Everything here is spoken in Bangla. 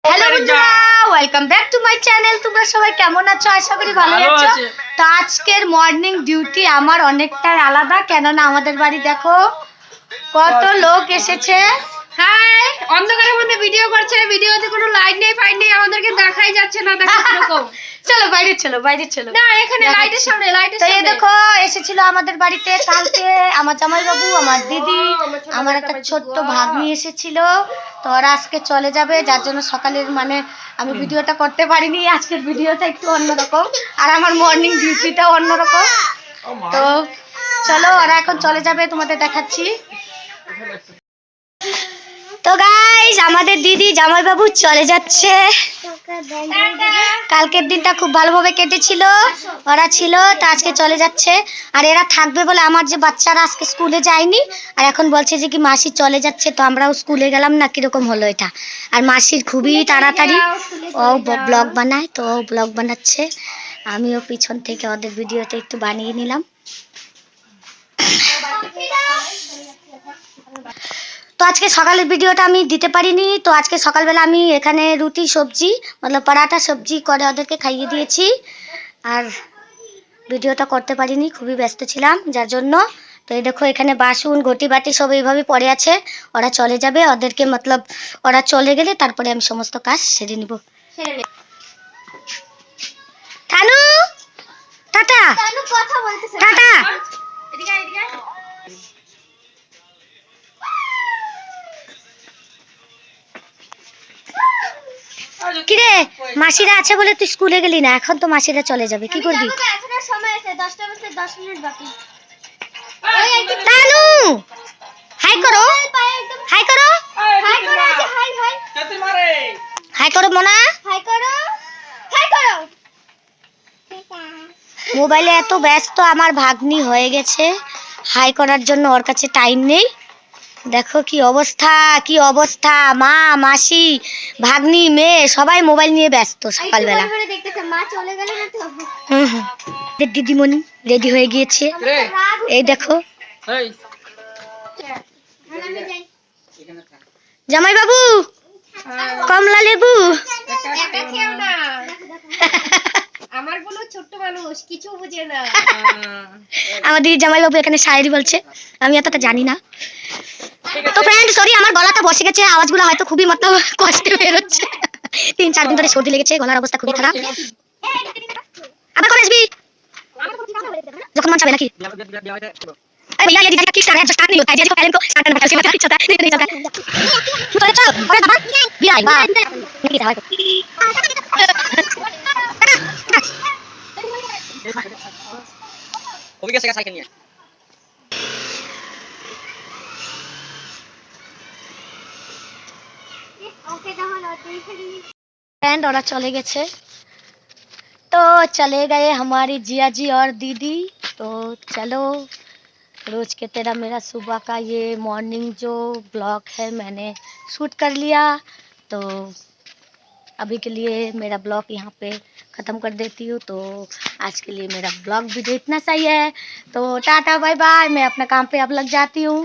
হ্যালো বন্ধুরা, welcome back to my channel. তোমরা সবাই কেমন আছো? আশা করি ভালো আছো। তো আজকের মর্নিং ডিউটি আমার অনেকটাই আলাদা, কেননা আমাদের বাড়ি দেখো কত লোক এসেছে। হাই, অন্ধকারের মধ্যে ভিডিও করছে, ভিডিওতে কোনো লাইট নেই, ফাইট নেই, আমাদেরকে দেখাই যাচ্ছে না। দেখো কিরকম। চলো বাইরে চলো, বাইরে চলো। না, এখানে লাইটের সামনে, লাইটের তো এই সামনে। দেখো এসেছিল আমাদের বাড়িতে কালকে আমার জামাই বাবু, আমার দিদি, আমার একটা ছোট্ট ভাগ্নি এসেছিল। তো ওরা আজকে চলে যাবে, যার জন্য সকালের মানে আমি ভিডিওটা করতে পারিনি। আজকের ভিডিওটা একটু অন্যরকম, আর আমার মর্নিং ডিউটিটাও অন্যরকম। তো চলো, ওরা এখন চলে যাবে, তোমাদের দেখাচ্ছি। তো গাইস, আমাদের দিদি জামাই বাবু চলে যাচ্ছে। কালকের দিনটা খুব ভালোভাবে কেটেছিল, ওরা ছিল, তো আজকে চলে যাচ্ছে। আর এরা থাকবে বলে আমার যে বাচ্চারা আজকে স্কুলে যায়নি, আর এখন বলছে যে কি মাসি চলে যাচ্ছে, তো আমরাও স্কুলে গেলাম না। কিরকম হলো এটা? আর মাসির খুবই তাড়াতাড়ি, ও ব্লগ বানায়, তো ও ব্লগ বানাচ্ছে, আমিও পিছন থেকে ওদের ভিডিওতে একটু বানিয়ে নিলাম। তো আজকে সকালের ভিডিওটা আমি দিতে পারিনি। তো আজকে সকালবেলা আমি এখানে রুটি সবজি মতলব পরাঠা সবজি করে ওদেরকে খাইয়ে দিয়েছি, আর ভিডিওটা করতে পারিনি, খুবই ব্যস্ত ছিলাম যার জন্য। তো এই দেখো এখানে বাসন ঘটি বাটি সব এইভাবে পড়ে আছে। ওরা চলে যাবে, ওদেরকে মতলব ওরা চলে গেলে তারপরে আমি সমস্ত কাজ সেরে নিব। Thanu tata, tata. কিরে, মাসিরা আছে বলে তুই স্কুলে গেলি না? এখন তো মাসিরা চলে যাবে, কি করবি? তানু হাই করো, হাই করো, হাই করো মোনা, হাই করো, হাই করো। মোবাইলে এত ব্যস্ত আমার ভাগ্নি হয়ে গেছে, হাই করার জন্য ওর কাছে টাইম নেই। দেখো কি অবস্থা, কি অবস্থা। মা মাসি ভাগ্নি মেয়ে সবাই মোবাইল নিয়ে ব্যস্ত সকালবেলা। দিদিমণি রেডি হয়ে গিয়েছে, এই দেখো। জামাই বাবু কমলা লেবু। আমার কোনো ছোট্ট মানুষ কিছু বুঝে না। আমার দিদি জামাই বাবু এখানে শায়রি বলছে, আমি এতটা জানি না। তো ফ্রেন্ড সরি, আমার গলাটা বসে গেছে, আওয়াজগুলো হয়তো খুবই মতলব কষ্টে বের হচ্ছে। 3-4 দিন ধরে সর্দি লেগেছে, গলার অবস্থা খুবই খারাপ। আবার কবে আসবি? যখন মন চাবে নাকি? अरे भैया ये डिजाइन का किस तरह है, जो स्टार्ट नहीं होता है, जैसे पहले को स्टार्ट करना पड़ता है, उसके बाद चलता है, नहीं चलता है। तो चल अरे बाबा ये आई वाह नहीं था वो भी कैसे का साइकिल नहीं है। फ्रेंड और चले गए, तो चले गए हमारी जिया जी और दीदी। तो चलो, रोज के तरह मेरा सुबह का ये मॉर्निंग जो ब्लॉग है मैंने शूट कर लिया। तो अभी के लिए मेरा ब्लॉग यहाँ पे ख़त्म कर देती हूँ। तो आज के लिए मेरा ब्लॉग वीडियो इतना सही है। तो टाटा बाय बाय, मैं अपना काम पे अब लग जाती हूँ।